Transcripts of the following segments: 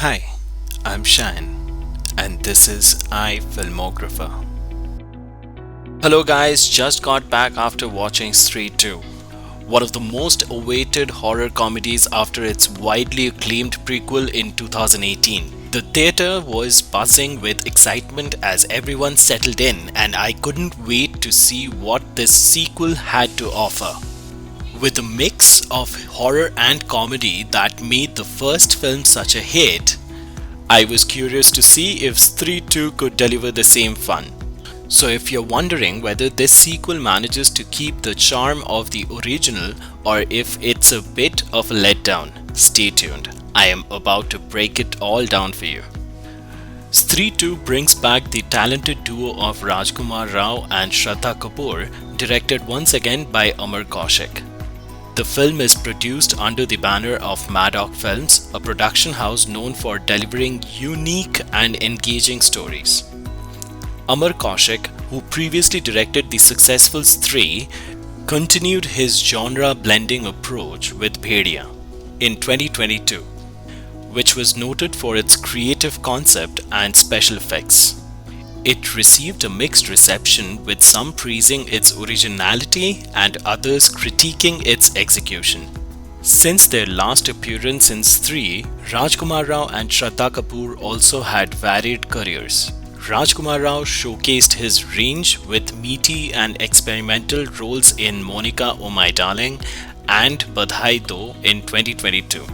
Hi, I'm Sayan, and this is Filmographer. Hello, guys, just got back after watching Stree 2, one of the most awaited horror comedies after its widely acclaimed prequel in 2018. The theater was buzzing with excitement as everyone settled in, and I couldn't wait to see what this sequel had to offer. With a mix of horror and comedy that made the first film such a hit, I was curious to see if Stree 2 could deliver the same fun. So if you're wondering whether this sequel manages to keep the charm of the original or if it's a bit of a letdown, stay tuned. I am about to break it all down for you. Stree 2 brings back the talented duo of Rajkummar Rao and Shraddha Kapoor, directed once again by Ghosh. The film is produced under the banner of Maddock Films, a production house known for delivering unique and engaging stories. Ghosh, who previously directed the successful Stree, continued his genre-blending approach with Bhediya in 2022, which was noted for its creative concept and special effects. It received a mixed reception, with some praising its originality and others critiquing its execution. Since their last appearance in Stree, Rajkummar Rao and Shraddha Kapoor also had varied careers. Rajkummar Rao showcased his range with meaty and experimental roles in Monica Oh My Darling and Badhai Do in 2022.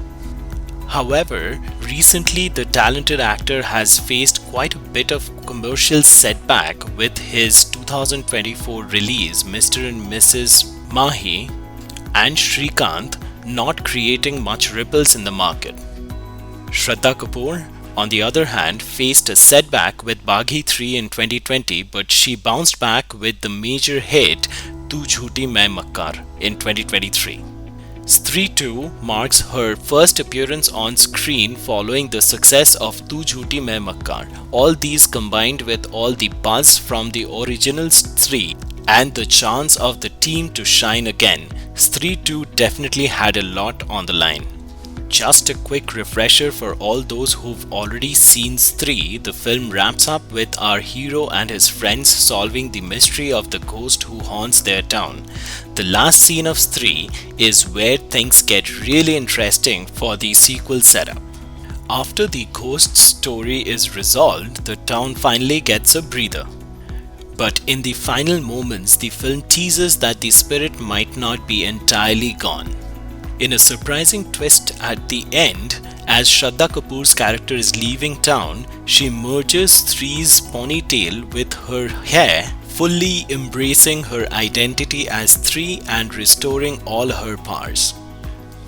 However, recently the talented actor has faced quite a bit of commercial setback with his 2024 release Mr. and Mrs. Mahi and Shrikant not creating much ripples in the market. Shraddha Kapoor, on the other hand, faced a setback with Baghi 3 in 2020, but she bounced back with the major hit Tu Jhooti Main Makkar in 2023. Stree 2 marks her first appearance on screen following the success of Tu Jhooti Main Makkar. All these combined with all the buzz from the original Stree and the chance of the team to shine again, Stree 2 definitely had a lot on the line. Just a quick refresher for all those who've already seen Stree, the film wraps up with our hero and his friends solving the mystery of the ghost who haunts their town. The last scene of Stree is where things get really interesting for the sequel setup. After the ghost story is resolved, the town finally gets a breather. But in the final moments, the film teases that the spirit might not be entirely gone. In a surprising twist at the end, as Shraddha Kapoor's character is leaving town, she merges Stree's ponytail with her hair, fully embracing her identity as Stree and restoring all her powers.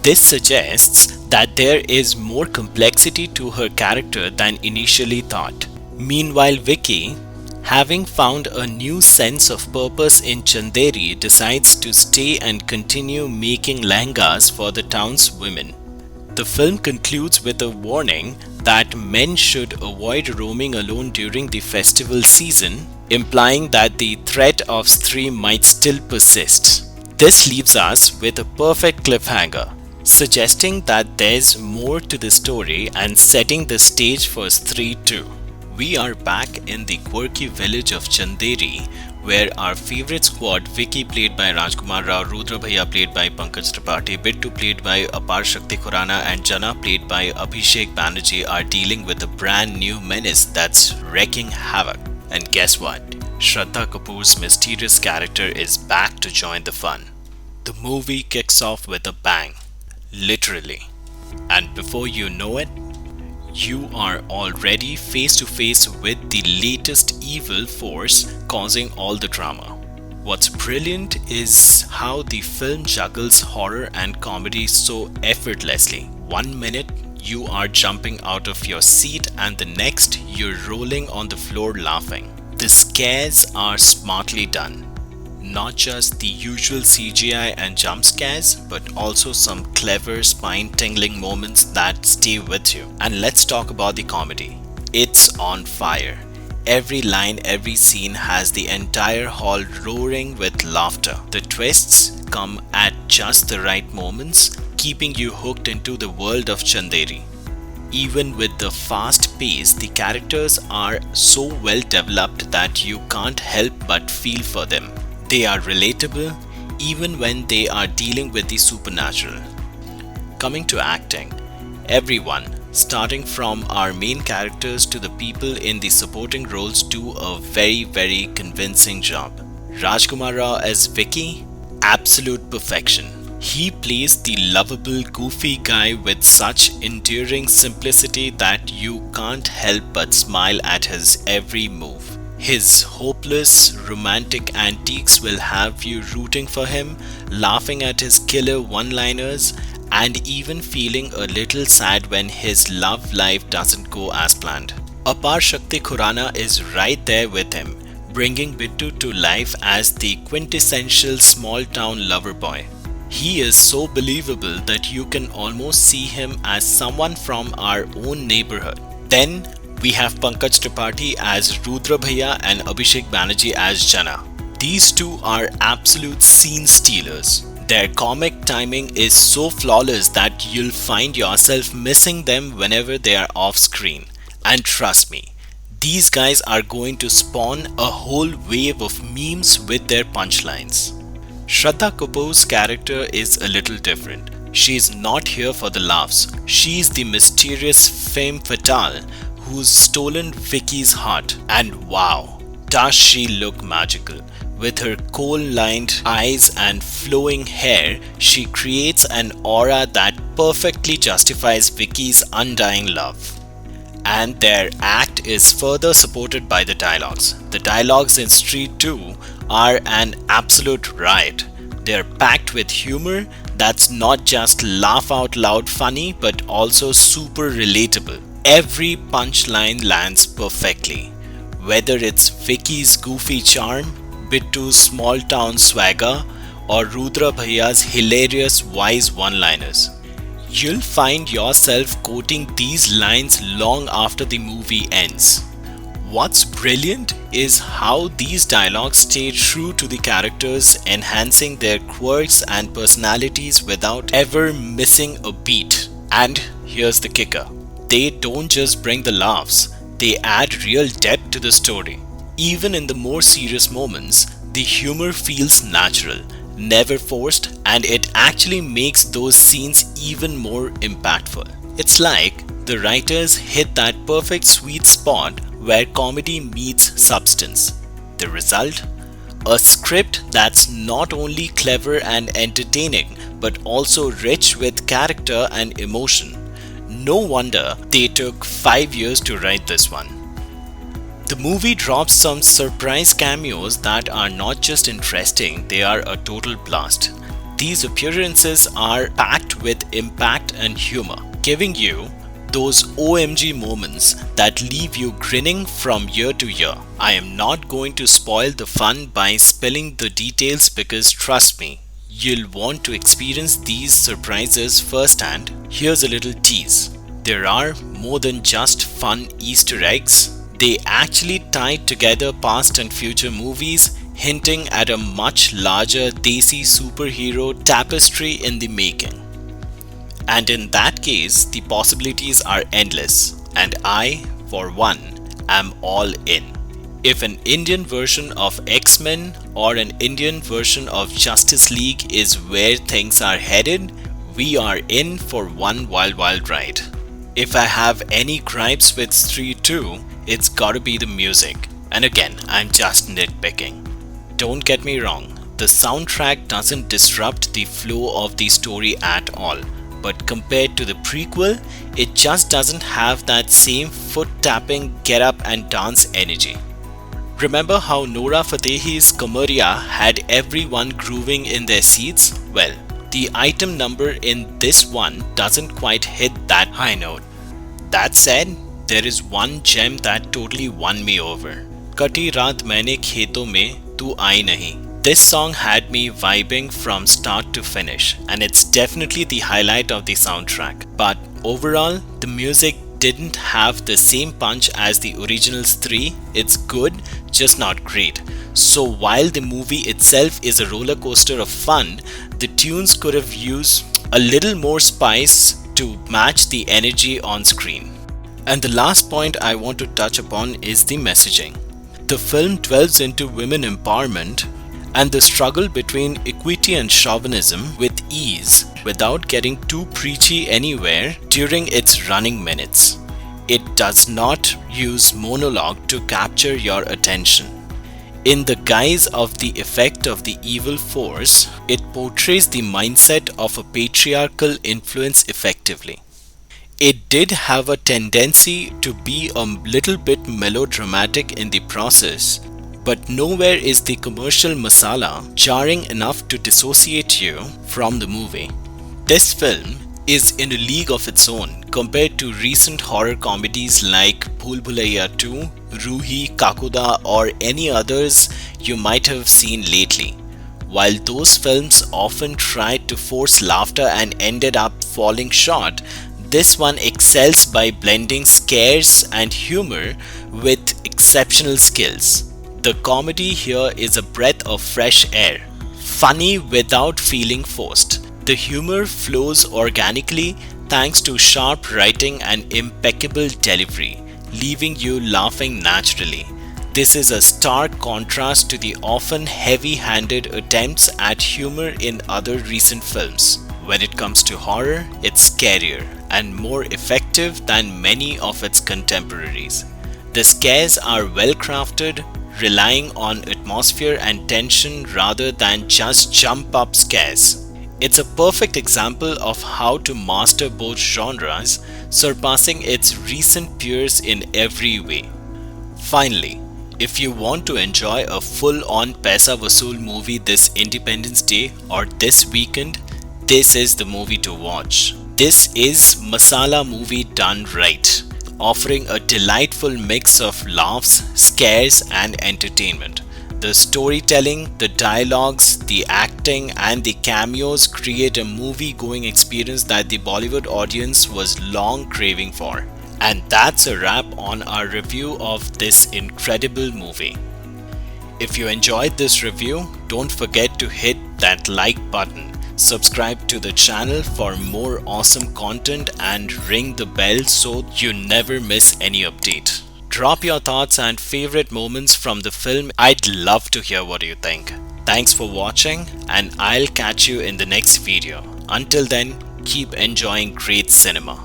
This suggests that there is more complexity to her character than initially thought. Meanwhile, Vicky, having found a new sense of purpose in Chanderi, decides to stay and continue making lehengas for the town's women. The film concludes with a warning that men should avoid roaming alone during the festival season, implying that the threat of Stree might still persist. This leaves us with a perfect cliffhanger, suggesting that there's more to the story and setting the stage for Stree 2. We are back in the quirky village of Chanderi, where our favorite squad, Vicky played by Rajkummar Rao, Rudra Bhaiya played by Pankaj Tripathi, Bittu played by Apar Shakti Khurana and Jana played by Abhishek Banerjee, are dealing with a brand new menace that's wreaking havoc. And guess what? Shraddha Kapoor's mysterious character is back to join the fun. The movie kicks off with a bang, literally. And before you know it, you are already face to face with the latest evil force causing all the drama. What's brilliant is how the film juggles horror and comedy so effortlessly. 1 minute you are jumping out of your seat and the next you're rolling on the floor laughing. The scares are smartly done. Not just the usual CGI and jump scares, but also some clever spine-tingling moments that stay with you. And let's talk about the comedy. It's on fire. Every line, every scene has the entire hall roaring with laughter. The twists come at just the right moments, keeping you hooked into the world of Chanderi. Even with the fast pace, the characters are so well developed that you can't help but feel for them. They are relatable even when they are dealing with the supernatural. Coming to acting, everyone, starting from our main characters to the people in the supporting roles, do a very convincing job. Rajkummar Rao as Vicky, absolute perfection. He plays the lovable, goofy guy with such endearing simplicity that you can't help but smile at his every move. His hopeless, romantic antics will have you rooting for him, laughing at his killer one-liners, and even feeling a little sad when his love life doesn't go as planned. Apar Shakti Khurana is right there with him, bringing Bittu to life as the quintessential small-town lover boy. He is so believable that you can almost see him as someone from our own neighborhood. Then we have Pankaj Tripathi as Rudra Bhaiya and Abhishek Banerjee as Jana. These two are absolute scene stealers. Their comic timing is so flawless that you'll find yourself missing them whenever they are off screen. And trust me, these guys are going to spawn a whole wave of memes with their punchlines. Shraddha Kapoor's character is a little different. She's not here for the laughs. She's the mysterious femme fatale who's stolen Vicky's heart. And wow, does she look magical. With her coal-lined eyes and flowing hair, she creates an aura that perfectly justifies Vicky's undying love. And their act is further supported by the dialogues. The dialogues in Stree 2 are an absolute riot. They're packed with humor that's not just laugh out loud funny but also super relatable. Every punchline lands perfectly. Whether it's Vicky's goofy charm, Bittu's small town swagger, or Rudra Bhaiya's hilarious wise one-liners. You'll find yourself quoting these lines long after the movie ends. What's brilliant is how these dialogues stay true to the characters, enhancing their quirks and personalities without ever missing a beat. And here's the kicker. They don't just bring the laughs, they add real depth to the story. Even in the more serious moments, the humor feels natural, never forced, and it actually makes those scenes even more impactful. It's like the writers hit that perfect sweet spot where comedy meets substance. The result? A script that's not only clever and entertaining but also rich with character and emotion. No wonder they took 5 years to write this one. The movie drops some surprise cameos that are not just interesting, they are a total blast. These appearances are packed with impact and humor, giving you those OMG moments that leave you grinning from year to year. I am not going to spoil the fun by spilling the details because trust me, you'll want to experience these surprises firsthand. Here's a little tease. There are more than just fun Easter eggs. They actually tie together past and future movies, hinting at a much larger Desi superhero tapestry in the making. And in that case, the possibilities are endless, and I, for one, am all in. If an Indian version of X-Men or an Indian version of Justice League is where things are headed, we are in for one wild ride. If I have any gripes with Stree 2, it's gotta be the music. And again, I'm just nitpicking. Don't get me wrong, the soundtrack doesn't disrupt the flow of the story at all. But compared to the prequel, it just doesn't have that same foot-tapping get up and dance energy. Remember how Nora Fatehi's Kamariya had everyone grooving in their seats? Well, the item number in this one doesn't quite hit that high note. That said, there is one gem that totally won me over. Kati Raat Maine Kheton Mein Tu Aayi Nahi. This song had me vibing from start to finish, and it's definitely the highlight of the soundtrack. But overall, the music didn't have the same punch as the original's 3. It's good, just not great. So while the movie itself is a roller coaster of fun, the tunes could have used a little more spice to match the energy on screen. And the last point I want to touch upon is the messaging. The film delves into women empowerment and the struggle between equity and chauvinism with ease without getting too preachy anywhere during its running minutes. It does not use monologue to capture your attention. In the guise of the effect of the evil force, it portrays the mindset of a patriarchal influence effectively. It did have a tendency to be a little bit melodramatic in the process, but nowhere is the commercial masala jarring enough to dissociate you from the movie. This film is in a league of its own compared to recent horror comedies like Bhool Bhulaiya 2, Ruhi, Kakuda or any others you might have seen lately. While those films often tried to force laughter and ended up falling short, this one excels by blending scares and humor with exceptional skills. The comedy here is a breath of fresh air, funny without feeling forced. The humor flows organically thanks to sharp writing and impeccable delivery, leaving you laughing naturally. This is a stark contrast to the often heavy-handed attempts at humor in other recent films. When it comes to horror, it's scarier and more effective than many of its contemporaries. The scares are well crafted, relying on atmosphere and tension rather than just jump up scares. It's a perfect example of how to master both genres, surpassing its recent peers in every way. Finally, if you want to enjoy a full-on Paisa Vasool movie this Independence Day or this weekend, this is the movie to watch. This is masala movie done right, offering a delightful mix of laughs, scares and entertainment. The storytelling, the dialogues, the acting and the cameos create a movie-going experience that the Bollywood audience was long craving for. And that's a wrap on our review of this incredible movie. If you enjoyed this review, don't forget to hit that like button, subscribe to the channel for more awesome content and ring the bell so you never miss any update. Drop your thoughts and favorite moments from the film. I'd love to hear what you think. Thanks for watching and I'll catch you in the next video. Until then, keep enjoying great cinema.